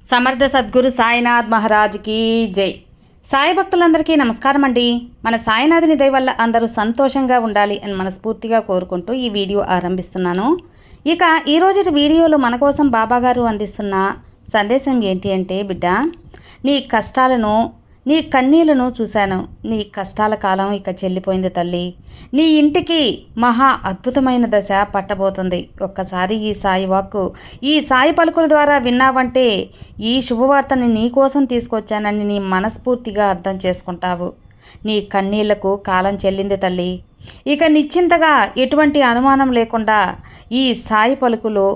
సమర్థ సద్గురు సాయినాథ్ మహారాజ్కి జై. సాయి భక్తులందరికీ నమస్కారం అండి. మన సాయినాథుని దయ వల్ల అందరూ సంతోషంగా ఉండాలి అని మనస్ఫూర్తిగా కోరుకుంటూ ఈ వీడియో ఆరంభిస్తున్నాను. ఇక ఈరోజు వీడియోలో మన కోసం బాబాగారు అందిస్తున్న సందేశం ఏంటి అంటే, బిడ్డ, నీ కష్టాలను, నీ కన్నీళ్లను చూశాను. నీ కష్టాల కాలం ఇక చెల్లిపోయింది తల్లి. నీ ఇంటికి మహా అద్భుతమైన దశ పట్టబోతుంది. ఒక్కసారి ఈ సాయి వాక్కు, ఈ సాయి పలుకుల ద్వారా విన్నావంటే ఈ శుభవార్తని నీ కోసం తీసుకొచ్చానని నీ మనస్ఫూర్తిగా అర్థం చేసుకుంటావు. నీ కన్నీళ్లకు కాలం చెల్లింది తల్లి. ఇక నిశ్చింతగా ఎటువంటి అనుమానం లేకుండా ఈ సాయి పలుకులు,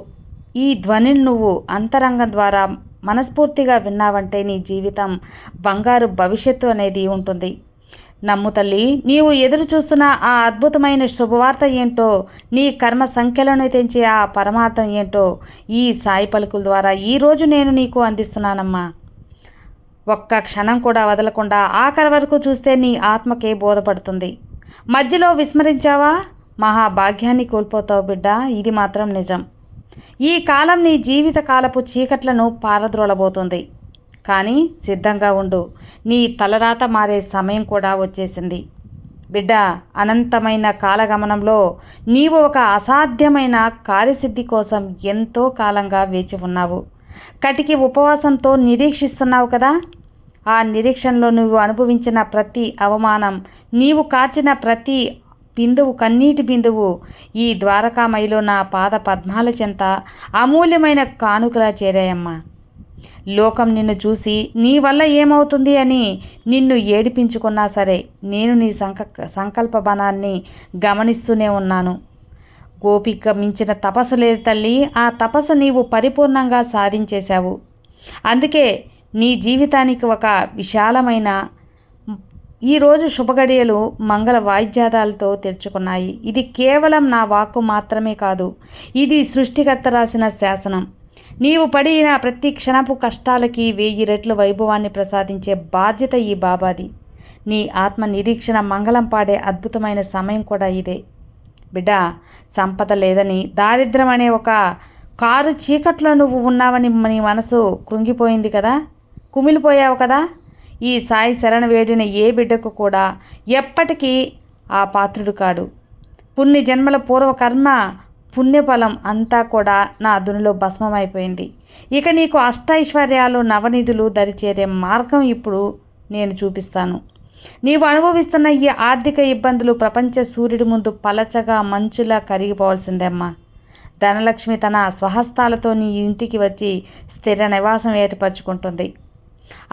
ఈ ధ్వనిని నువ్వు అంతరంగం ద్వారా మనస్ఫూర్తిగా విన్నావంటే నీ జీవితం బంగారు భవిష్యత్తు అనేది ఉంటుంది. నమ్ము తల్లి. నీవు ఎదురు చూస్తున్న ఆ అద్భుతమైన శుభవార్త ఏంటో, నీ కర్మ సంఖ్యలను తెంచే ఆ పరమార్థం ఏంటో ఈ సాయి పలుకుల ద్వారా ఈరోజు నేను నీకు అందిస్తున్నానమ్మా. ఒక్క క్షణం కూడా వదలకుండా ఆఖరి వరకు చూస్తే నీ ఆత్మకే బోధపడుతుంది. మధ్యలో విస్మరించావా, మహాభాగ్యాన్ని కోల్పోతావు బిడ్డ. ఇది మాత్రం నిజం. ఈ కాలం నీ జీవిత కాలపు చీకట్లను పారద్రోలబోతుంది. కానీ సిద్ధంగా ఉండు, నీ తలరాత మారే సమయం కూడా వచ్చేసింది. బిడ్డ, అనంతమైన కాలగమనంలో నీవు ఒక అసాధ్యమైన కార్యసిద్ధి కోసం ఎంతో కాలంగా వేచి ఉన్నావు. కటికి ఉపవాసంతో నిరీక్షిస్తున్నావు కదా. ఆ నిరీక్షణలో నువ్వు అనుభవించిన ప్రతి అవమానం, నీవు కార్చిన ప్రతి బిందువు, కన్నీటి బిందువు ఈ ద్వారకామయిలో నా పాద పద్మాల చెంత అమూల్యమైన కానుకలా చేరాయమ్మా. లోకం నిన్ను చూసి నీ వల్ల ఏమవుతుంది అని నిన్ను ఏడిపించుకున్నా సరే, నేను నీ సంకల్ప బలాన్ని గమనిస్తూనే ఉన్నాను. గోపిక మించిన తపస్సు లేదు తల్లి. ఆ తపస్సు నీవు పరిపూర్ణంగా సాధించేశావు. అందుకే నీ జీవితానికి ఒక విశాలమైన ఈరోజు శుభగడియలు మంగళ వాయిద్యాదాలతో తెరుచుకున్నాయి. ఇది కేవలం నా వాక్కు మాత్రమే కాదు, ఇది సృష్టికర్త రాసిన శాసనం. నీవు పడిన ప్రతి క్షణపు కష్టాలకి 1000 రెట్ల వైభవాన్ని ప్రసాదించే బాధ్యత ఈ బాబాది. నీ ఆత్మ నిరీక్షణ మంగళం పాడే అద్భుతమైన సమయం కూడా ఇదే. బిడ్డ, సంపద లేదని, దారిద్ర్యం అనే ఒక కారు చీకట్లో నువ్వు ఉన్నావని నీ మనసు కృంగిపోయింది కదా, కుమిలిపోయావు కదా. ఈ సాయి శరణ వేడిన ఏ బిడ్డకు కూడా ఎప్పటికీ ఆ పాత్రుడు కాడు. పుణ్య జన్మల పూర్వకర్మ పుణ్యఫలం అంతా కూడా నా అదునులో భస్మమైపోయింది. ఇక నీకు అష్టైశ్వర్యాలు, నవనిధులు దరిచేరే మార్గం ఇప్పుడు నేను చూపిస్తాను. నీవు అనుభవిస్తున్న ఈ ఆర్థిక ఇబ్బందులు ప్రపంచ సూర్యుడి ముందు పలచగా మంచులా కరిగిపోవాల్సిందేమ్మా. ధనలక్ష్మి తన స్వహస్తాలతో నీ ఇంటికి వచ్చి స్థిర నివాసం ఏర్పరచుకుంటుంది.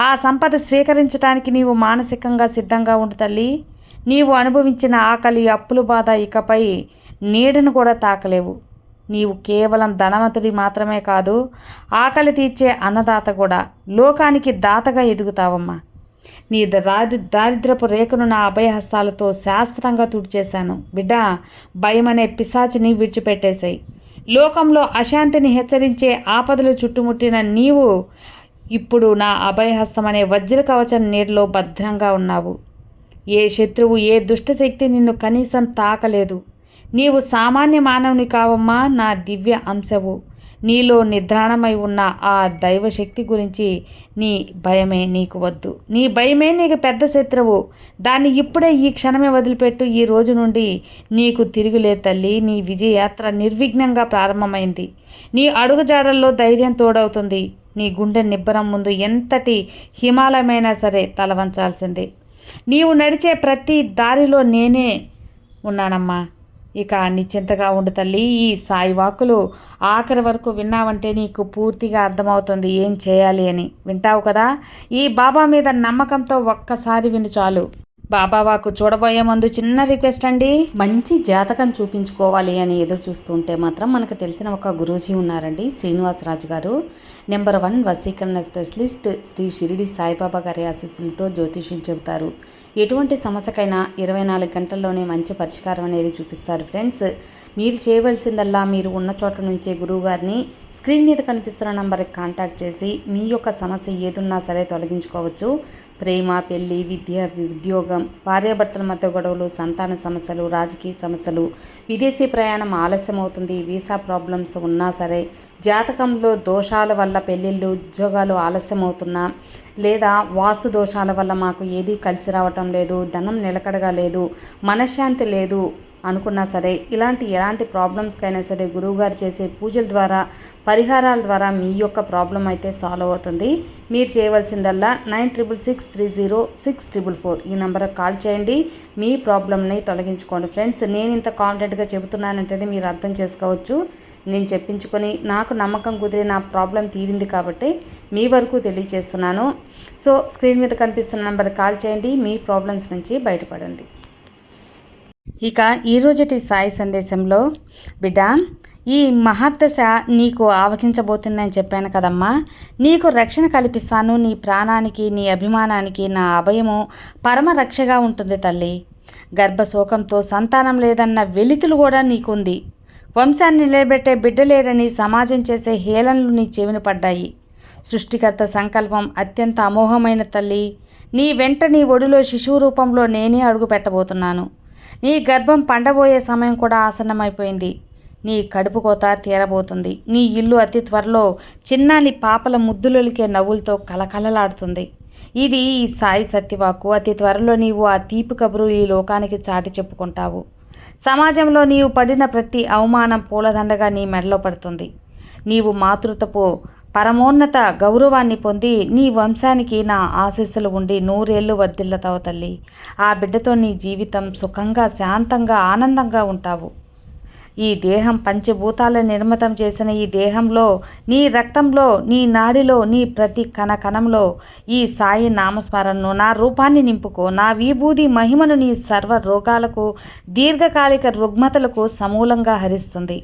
ఆ సంపద స్వీకరించడానికి నీవు మానసికంగా సిద్ధంగా ఉండు తల్లి. నీవు అనుభవించిన ఆకలి, అప్పుల బాధ ఇకపై నీడను కూడా తాకలేవు. నీవు కేవలం ధనవంతుడి మాత్రమే కాదు, ఆకలి తీర్చే అన్నదాత కూడా, లోకానికి దాతగా ఎదుగుతావమ్మా. నీ దారిద్రపు రేఖను నా అభయహస్తాలతో శాశ్వతంగా తుడిచేశాను. బిడ్డ, భయం అనే పిశాచిని విడిచిపెట్టేశాయి. లోకంలో అశాంతిని హెచ్చరించే ఆపదలు చుట్టుముట్టిన నీవు ఇప్పుడు నా అభయహస్తం అనే వజ్ర కవచం నీడలో భద్రంగా ఉన్నావు. ఏ శత్రువు, ఏ దుష్టశక్తి నిన్ను కనీసం తాకలేదు. నీవు సామాన్య మానవుని కావమ్మా, నా దివ్య అంశవు. నీలో నిద్రాణమై ఉన్న ఆ దైవశక్తి గురించి నీ భయమే నీకు వద్దు. నీ భయమే నీకు పెద్ద శత్రువు. దాన్ని ఇప్పుడే, ఈ క్షణమే వదిలిపెట్టు. ఈ రోజు నుండి నీకు తిరుగులే తల్లి. నీ విజయయాత్ర నిర్విఘ్నంగా ప్రారంభమైంది. నీ అడుగుజాడల్లో ధైర్యం తోడవుతుంది. నీ గుండె నిబ్బరం ముందు ఎంతటి హిమాలయమైనా సరే తలవంచాల్సిందే. నీవు నడిచే ప్రతి దారిలో నేనే ఉన్నానమ్మా. ఇక నిశ్చింతగా ఉండు తల్లి. ఈ సాయి వాక్కులు ఆఖరి వరకు విన్నావంటే నీకు పూర్తిగా అర్థమవుతుంది ఏం చేయాలి అని. వింటావు కదా. ఈ బాబా మీద నమ్మకంతో ఒక్కసారి విను చాలు. బాబా వాక్కు చూడబోయే ముందు చిన్న రిక్వెస్ట్ అండి. మంచి జాతకం చూపించుకోవాలి అని ఎదురు చూస్తుంటే మాత్రం మనకు తెలిసిన ఒక గురూజీ ఉన్నారండి, శ్రీనివాసరాజు గారు. నెంబర్ 1 వశీకరణ స్పెషలిస్ట్. శ్రీ షిరిడి సాయిబాబా గారి ఆశీస్సులతో జ్యోతిష్యం చెబుతారు. ఎటువంటి సమస్యకైనా 24 గంటల్లోనే మంచి పరిష్కారం అనేది చూపిస్తారు. ఫ్రెండ్స్, మీరు చేయవలసిందల్లా మీరు ఉన్న చోట నుంచే గురువుగారిని స్క్రీన్ మీద కనిపిస్తున్న నంబర్కి కాంటాక్ట్ చేసి మీ యొక్క సమస్య ఏదున్నా సరే తొలగించుకోవచ్చు. ప్రేమ, పెళ్ళి, విద్య, ఉద్యోగం, ఉద్యోగం, భార్యాభర్తల మధ్య గొడవలు, సంతాన సమస్యలు, రాజకీయ సమస్యలు, విదేశీ ప్రయాణం ఆలస్యం అవుతుంది, వీసా ప్రాబ్లమ్స్ ఉన్నా సరే, జాతకంలో దోషాల వల్ల పెళ్ళిళ్ళు, ఉద్యోగాలు ఆలస్యం అవుతున్నా, లేదా వాస్తు దోషాల వల్ల మాకు ఏదీ కలిసి రావటం లేదు, ధనం నిలకడగా లేదు, మనశ్శాంతి లేదు అనుకున్నా సరే, ఎలాంటి ప్రాబ్లమ్స్కైనా సరే గురువుగారు చేసే పూజల ద్వారా, పరిహారాల ద్వారా మీ యొక్క ప్రాబ్లం అయితే సాల్వ్ అవుతుంది. మీరు చేయవలసిందల్లా 96630644 ఈ నెంబర్కి కాల్ చేయండి. మీ ప్రాబ్లమ్ని తొలగించుకోండి. ఫ్రెండ్స్, నేను ఇంత కాన్ఫిడెంట్గా చెబుతున్నానంటేనే మీరు అర్థం చేసుకోవచ్చు. నేను చెప్పించుకొని నాకు నమ్మకం కుదిరి నా ప్రాబ్లం తీరింది కాబట్టి మీ వరకు తెలియజేస్తున్నాను. సో స్క్రీన్ మీద కనిపిస్తున్న నెంబర్కి కాల్ చేయండి. మీ ప్రాబ్లమ్స్ నుంచి బయటపడండి. ఇక ఈరోజుటి సాయి సందేశంలో, బిడ్డ, ఈ మహర్దశ నీకు ఆవహించబోతుందని చెప్పాను కదమ్మా. నీకు రక్షణ కల్పిస్తాను. నీ ప్రాణానికి, నీ అభిమానానికి నా అభయము పరమ రక్షగా ఉంటుంది తల్లి. గర్భశోకంతో సంతానం లేదన్న వెలితులు కూడా నీకుంది. వంశాన్ని నిలబెట్టే బిడ్డ లేరని సమాజం చేసే హేళనలు నీ చెవిన పడ్డాయి. సృష్టికర్త సంకల్పం అత్యంత అమోఘమైన తల్లి. నీ వెంట నీ ఒడిలో శిశువు రూపంలో నేనే అడుగు పెట్టబోతున్నాను. నీ గర్భం పండబోయే సమయం కూడా ఆసన్నమైపోయింది. నీ కడుపు కోత తీరబోతుంది. నీ ఇల్లు అతి త్వరలో చిన్నాని పాపల ముద్దులొలికే నవ్వులతో కలకలలాడుతుంది. ఇది ఈ సాయి సత్యవాకు. అతి త్వరలో నీవు ఆ తీపి కబురు ఈ లోకానికి చాటి చెప్పుకుంటావు. సమాజంలో నీవు పడిన ప్రతి అవమానం పూలదండగా నీ మెడలో పడుతుంది. నీవు మాతృత్వపు పరమోన్నత గౌరవాన్ని పొంది నీ వంశానికి నా ఆశీస్సులు ఉండి 100 ఏళ్ళు వర్ధిల్లుతావు తల్లి. ఆ బిడ్డతో నీ జీవితం సుఖంగా, శాంతంగా, ఆనందంగా ఉంటావు. ఈ దేహం పంచభూతాల నిర్మితం చేసిన ఈ దేహంలో, నీ రక్తంలో, నీ నాడిలో, నీ ప్రతి కణకణంలో ఈ సాయి నామస్మరణను, నా రూపాన్ని నింపుకో. నా విభూది మహిమను నీ సర్వ రోగాలకు, దీర్ఘకాలిక రుగ్మతలకు సమూలంగా హరిస్తుంది.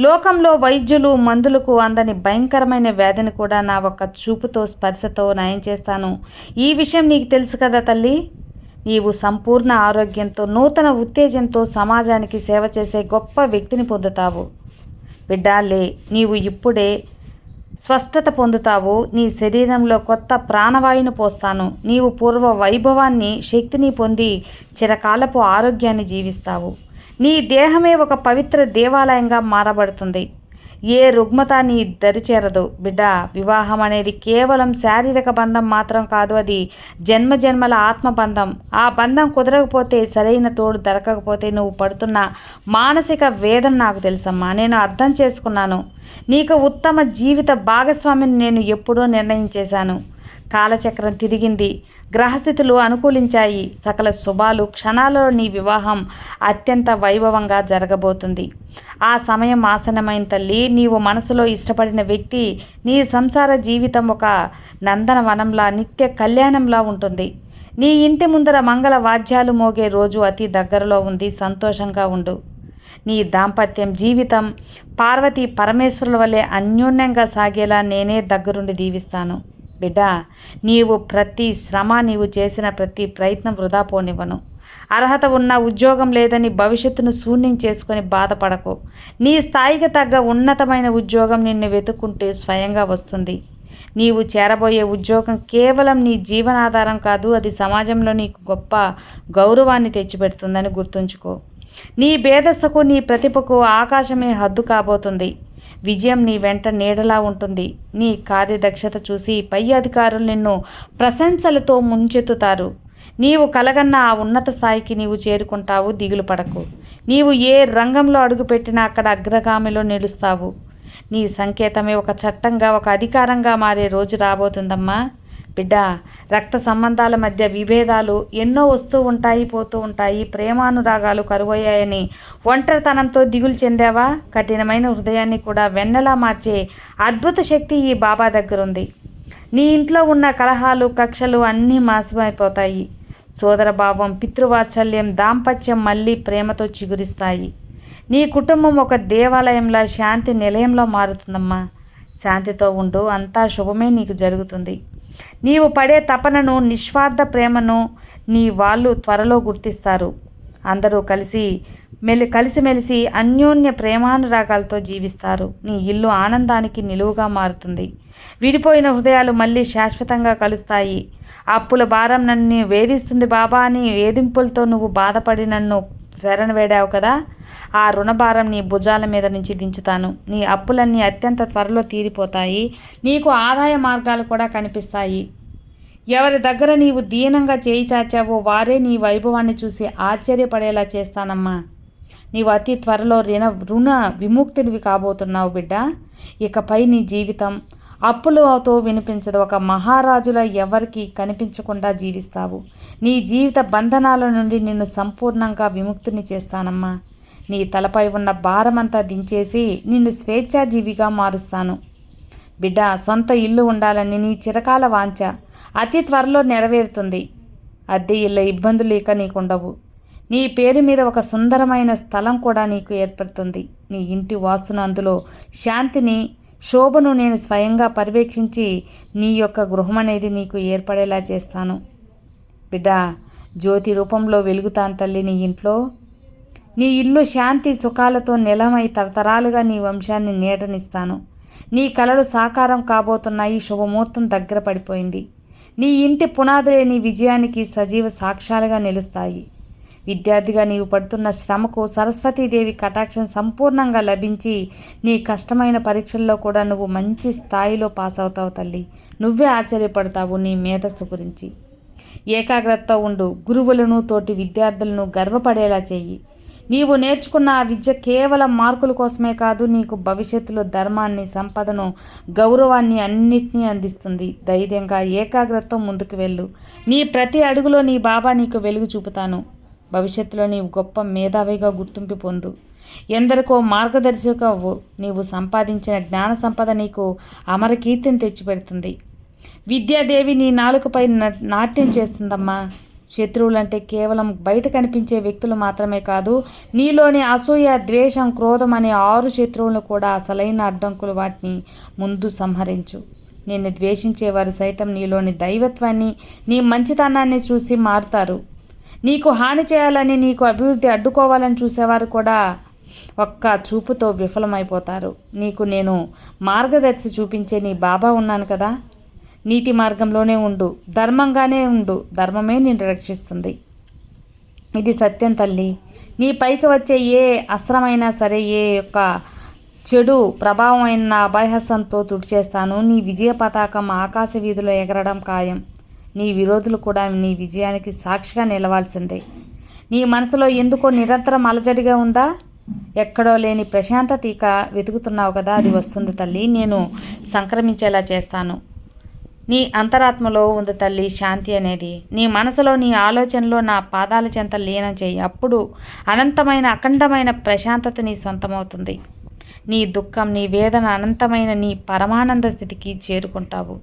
లోకంలో వైద్యులు మందులకు అందని భయంకరమైన వ్యాధిని కూడా నా ఒక్క చూపుతో, స్పర్శతో నయం చేస్తాను. ఈ విషయం నీకు తెలుసు కదా తల్లి. నీవు సంపూర్ణ ఆరోగ్యంతో, నూతన ఉత్తేజంతో సమాజానికి సేవ చేసే గొప్ప వ్యక్తిని పొందుతావు. బిడ్డాలే, నీవు ఇప్పుడే స్పష్టత పొందుతావు. నీ శరీరంలో కొత్త ప్రాణవాయువును పోస్తాను. నీవు పూర్వ వైభవాన్ని, శక్తిని పొంది చిరకాలపు ఆరోగ్యాన్ని జీవిస్తావు. నీ దేహమే ఒక పవిత్ర దేవాలయంగా మారబడుతుంది. ఏ రుగ్మత నీ దరిచేరదు. బిడ్డ, వివాహం అనేది కేవలం శారీరక బంధం మాత్రం కాదు. అది జన్మజన్మల ఆత్మబంధం. ఆ బంధం కుదరకపోతే, సరైన తోడు దొరకకపోతే నువ్వు పడుతున్న మానసిక వేదన నాకు తెలుసమ్మా. నేను అర్థం చేసుకున్నాను. నీకు ఉత్తమ జీవిత భాగస్వామిని నేను ఎప్పుడో నిర్ణయించేశాను. కాలచక్రం తిరిగింది. గ్రహస్థితులు అనుకూలించాయి. సకల శుభాలు క్షణాలలో నీ వివాహం అత్యంత వైభవంగా జరగబోతుంది. ఆ సమయం ఆసన్నమైన తల్లి. నీవు మనసులో ఇష్టపడిన వ్యక్తి, నీ సంసార జీవితం ఒక నందనవనంలా, నిత్య కళ్యాణంలా ఉంటుంది. నీ ఇంటి ముందర మంగళ వాద్యాలు మోగే రోజు అతి దగ్గరలో ఉంది. సంతోషంగా ఉండు. నీ దాంపత్యం జీవితం పార్వతీ పరమేశ్వరుల వల్లే అన్యోన్యంగా సాగేలా నేనే దగ్గరుండి దీవిస్తాను. బిడ్డ, నీవు ప్రతి శ్రమ, నీవు చేసిన ప్రతి ప్రయత్నం వృధా పోనివ్వను. అర్హత ఉన్న ఉద్యోగం లేదని భవిష్యత్తును శూన్యం చేసుకొని బాధపడకు. నీ స్థాయికి తగ్గ ఉన్నతమైన ఉద్యోగం నిన్ను వెతుక్కుంటే స్వయంగా వస్తుంది. నీవు చేరబోయే ఉద్యోగం కేవలం నీ జీవనాధారం కాదు, అది సమాజంలో నీకు గొప్ప గౌరవాన్ని తెచ్చిపెడుతుందని గుర్తుంచుకో. నీ భేదస్సుకు, నీ ప్రతిభకు ఆకాశమే హద్దు కాబోతుంది. విజయం నీ వెంట నీడలా ఉంటుంది. నీ కార్యదక్షత చూసి పై అధికారులు నిన్ను ప్రశంసలతో ముంచెత్తుతారు. నీవు కలగన్న ఆ ఉన్నత స్థాయికి నీవు చేరుకుంటావు. దిగులు పడకు. నీవు ఏ రంగంలో అడుగుపెట్టినా అక్కడ అగ్రగామిలో నిలుస్తావు. నీ సంకేతమే ఒక చట్టంగా, ఒక అధికారంగా మారే రోజు రాబోతుందమ్మా. బిడ్డ, రక్త సంబంధాల మధ్య విభేదాలు ఎన్నో వస్తూ ఉంటాయి, పోతూ ఉంటాయి. ప్రేమానురాగాలు కరువయ్యాయని ఒంటరితనంతో దిగులు చెందావా? కఠినమైన హృదయాన్ని కూడా వెన్నెలా మార్చే అద్భుత శక్తి ఈ బాబా దగ్గరుంది. నీ ఇంట్లో ఉన్న కలహాలు, కక్షలు అన్నీ మాసిమైపోతాయి. సోదరభావం, పితృవాత్సల్యం, దాంపత్యం మళ్ళీ ప్రేమతో చిగురిస్తాయి. నీ కుటుంబం ఒక దేవాలయంలా, శాంతి నిలయంలో మారుతుందమ్మా. శాంతితో ఉండు. అంతా శుభమే నీకు జరుగుతుంది. నీవు పడే తపనను, నిస్వార్థ ప్రేమను నీ వాళ్ళు త్వరలో గుర్తిస్తారు. అందరూ కలిసి కలిసిమెలిసి అన్యోన్య ప్రేమానురాగాలతో జీవిస్తారు. నీ ఇల్లు ఆనందానికి నిలువుగా మారుతుంది. విడిపోయిన హృదయాలు మళ్ళీ శాశ్వతంగా కలుస్తాయి. అప్పుల భారం నన్ను వేధిస్తుంది బాబా అని వేధింపులతో నువ్వు బాధపడి నన్ను శరణు వేడావు కదా, ఆ రుణభారం నీ భుజాల మీద నుంచి దించుతాను. నీ అప్పులన్నీ అత్యంత త్వరలో తీరిపోతాయి. నీకు ఆదాయ మార్గాలు కూడా కనిపిస్తాయి. ఎవరి దగ్గర నీవు దీనంగా చేయి చాచావో వారే నీ వైభవాన్ని చూసి ఆశ్చర్యపడేలా చేస్తానమ్మా. నీవు అతి త్వరలో రుణ విముక్తుడివి కాబోతున్నావు బిడ్డ. ఇకపై నీ జీవితం అప్పులతో వినిపించదు. ఒక మహారాజుల ఎవరికి కనిపించకుండా జీవిస్తావు. నీ జీవిత బంధనాల నుండి నిన్ను సంపూర్ణంగా విముక్తిని చేస్తానమ్మా. నీ తలపై ఉన్న భారమంతా దించేసి నిన్ను స్వేచ్ఛాజీవిగా మారుస్తాను. బిడ్డ, సొంత ఇల్లు ఉండాలని నీ చిరకాల వాంఛ అతి త్వరలో నెరవేరుతుంది. అద్దె ఇళ్ళ ఇబ్బందులు ఇక నీకుండవు. నీ పేరు మీద ఒక సుందరమైన స్థలం కూడా నీకు ఏర్పడుతుంది. నీ ఇంటి వాస్తును, అందులో శాంతిని, శోభను నేను స్వయంగా పర్యవేక్షించి నీ యొక్క గృహం అనేది నీకు ఏర్పడేలా చేస్తాను. బిడ్డ, జ్యోతి రూపంలో వెలుగుతాను తల్లి నీ ఇంట్లో. నీ ఇల్లు శాంతి సుఖాలతో నెలమై తరతరాలుగా నీ వంశాన్ని నీడనిస్తాను. నీ కలలు సాకారం కాబోతున్నాయి. శుభముహూర్తం దగ్గర పడిపోయింది. నీ ఇంటి పునాదులే నీ విజయానికి సజీవ సాక్ష్యాలుగా నిలుస్తాయి. విద్యార్థిగా నీవు పడుతున్న శ్రమకు సరస్వతీదేవి కటాక్షం సంపూర్ణంగా లభించి నీ కష్టమైన పరీక్షల్లో కూడా నువ్వు మంచి స్థాయిలో పాస్ అవుతావు తల్లి. నువ్వే ఆశ్చర్యపడతావు నీ మేధస్సు గురించి. ఏకాగ్రతతో ఉండు. గురువులను, తోటి విద్యార్థులను గర్వపడేలా చెయ్యి. నీవు నేర్చుకున్న ఆ విద్య కేవలం మార్కుల కోసమే కాదు, నీకు భవిష్యత్తులో ధర్మాన్ని, సంపదను, గౌరవాన్ని అన్నిటినీ అందిస్తుంది. ధైర్యంగా ఏకాగ్రతతో ముందుకు వెళ్ళు. నీ ప్రతి అడుగులో నీ బాబా నీకు వెలుగు చూపుతాను. భవిష్యత్తులో నీవు గొప్ప మేధావిగా గుర్తింపు పొందు. ఎందరికో మార్గదర్శకవు. నీవు సంపాదించిన జ్ఞాన సంపద నీకు అమరకీర్తిని తెచ్చిపెడుతుంది. విద్యాదేవి నీ నాలుకపై నాట్యం చేస్తుందమ్మా. శత్రువులంటే కేవలం బయట కనిపించే వ్యక్తులు మాత్రమే కాదు, నీలోని అసూయ, ద్వేషం, క్రోధం అనే 6 శత్రువులను కూడా అసలైన అడ్డంకులు. వాటిని ముందు సంహరించు. నిన్ను ద్వేషించేవారు సైతం నీలోని దైవత్వాన్ని, నీ మంచితనాన్ని చూసి మారుతారు. నీకు హాని చేయాలని, నీకు అభివృద్ధి అడ్డుకోవాలని చూసేవారు కూడా ఒక్క చూపుతో విఫలమైపోతారు. నీకు నేను మార్గదర్శి చూపించే నీ బాబా ఉన్నాను కదా. నీతి మార్గంలోనే ఉండు, ధర్మంగానే ఉండు. ధర్మమే నిన్ను రక్షిస్తుంది. ఇది సత్యం తల్లి. నీ పైకి వచ్చే ఏ అస్త్రమైనా సరే, ఏ యొక్క చెడు ప్రభావం అయిన అభయహస్తంతో తుడిచేస్తాను. నీ విజయ పతాకం ఆకాశ వీధిలో ఎగరడం ఖాయం. నీ విరోధులు కూడా నీ విజయానికి సాక్షిగా నిలవాల్సిందే. నీ మనసులో ఎందుకో నిరంతరం అలజడిగా ఉందా? ఎక్కడో లేని ప్రశాంతత ఇక వెతుకుతున్నావు కదా, అది వస్తుంది తల్లి. నేను సంక్రమించేలా చేస్తాను. నీ అంతరాత్మలో ఉంది తల్లి శాంతి అనేది. నీ మనసులో, నీ ఆలోచనలో నా పాదాల చెంత లీనం చేయి. అప్పుడు అనంతమైన, అఖండమైన ప్రశాంతత నీ సొంతమవుతుంది. నీ దుఃఖం, నీ వేదన అనంతమైన నీ పరమానంద స్థితికి చేరుకుంటావు.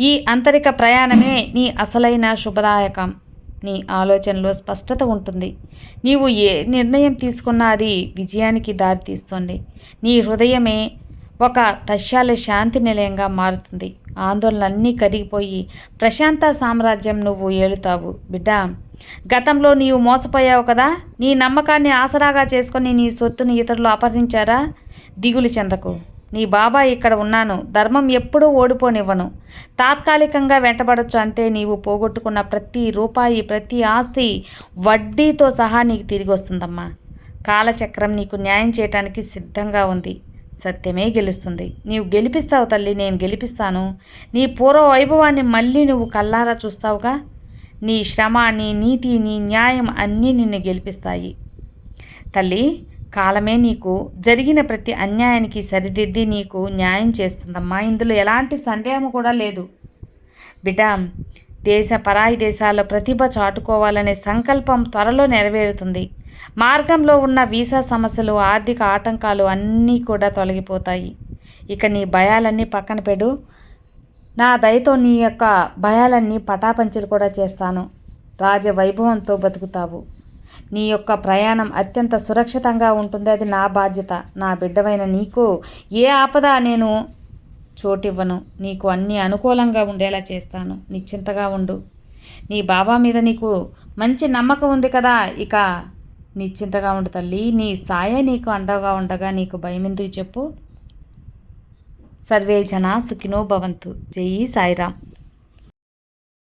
ఈ ఆంతరిక ప్రయాణమే నీ అసలైన శుభదాయకం. నీ ఆలోచనలో స్పష్టత ఉంటుంది. నీవు ఏ నిర్ణయం తీసుకున్నా అది విజయానికి దారితీస్తుంది. నీ హృదయమే ఒక తశ్యాల శాంతి నిలయంగా మారుతుంది. ఆందోళనలన్నీ కరిగిపోయి ప్రశాంత సామ్రాజ్యం నువ్వు ఏలుతావు. బిడ్డ, గతంలో నీవు మోసపోయావు కదా. నీ నమ్మకాన్ని ఆసరాగా చేసుకొని నీ సొత్తుని ఇతరులు అపహరించారా? దిగులు చెందకు. నీ బాబా ఇక్కడ ఉన్నాను. ధర్మం ఎప్పుడూ ఓడిపోనివ్వను. తాత్కాలికంగా వెంటబడచ్చు అంతే. నీవు పోగొట్టుకున్న ప్రతి రూపాయి, ప్రతి ఆస్తి వడ్డీతో సహా నీకు తిరిగి వస్తుందమ్మా. కాలచక్రం నీకు న్యాయం చేయటానికి సిద్ధంగా ఉంది. సత్యమే గెలుస్తుంది. నీవు గెలిపిస్తావు తల్లి, నేను గెలిపిస్తాను. నీ పూర్వ వైభవాన్ని మళ్ళీ నువ్వు కల్లారా చూస్తావుగా. నీ శ్రమ, నీ నీతి, నీ న్యాయం అన్నీ నిన్ను గెలిపిస్తాయి తల్లి. కాలమే నీకు జరిగిన ప్రతి అన్యాయానికి సరిదిద్ది నీకు న్యాయం చేస్తుందమ్మా. ఇందులో ఎలాంటి సందేహం కూడా లేదు. బిడ్డ, పరాయి దేశాల్లో ప్రతిభ చాటుకోవాలనే సంకల్పం త్వరలో నెరవేరుతుంది. మార్గంలో ఉన్న వీసా సమస్యలు, ఆర్థిక ఆటంకాలు అన్నీ కూడా తొలగిపోతాయి. ఇక నీ భయాలన్నీ పక్కన పెట్టు. నా దయతో నీ యొక్క భయాలన్నీ పటాపంచలు కూడా చేస్తాను. రాజవైభవంతో బతుకుతావు. నీ యొక్క ప్రయాణం అత్యంత సురక్షితంగా ఉంటుంది. అది నా బాధ్యత. నా బిడ్డవైన నీకు ఏ ఆపద నేను చోటివ్వను. నీకు అన్నీ అనుకూలంగా ఉండేలా చేస్తాను. నిశ్చింతగా ఉండు. నీ బాబా మీద నీకు మంచి నమ్మకం ఉంది కదా. ఇక నిశ్చింతగా ఉండు తల్లి. నీ సాయే నీకు అండగా ఉండగా నీకు భయం ఎందుకు చెప్పు. సర్వే జన సుఖినో భవంతు. జై సాయిరామ్.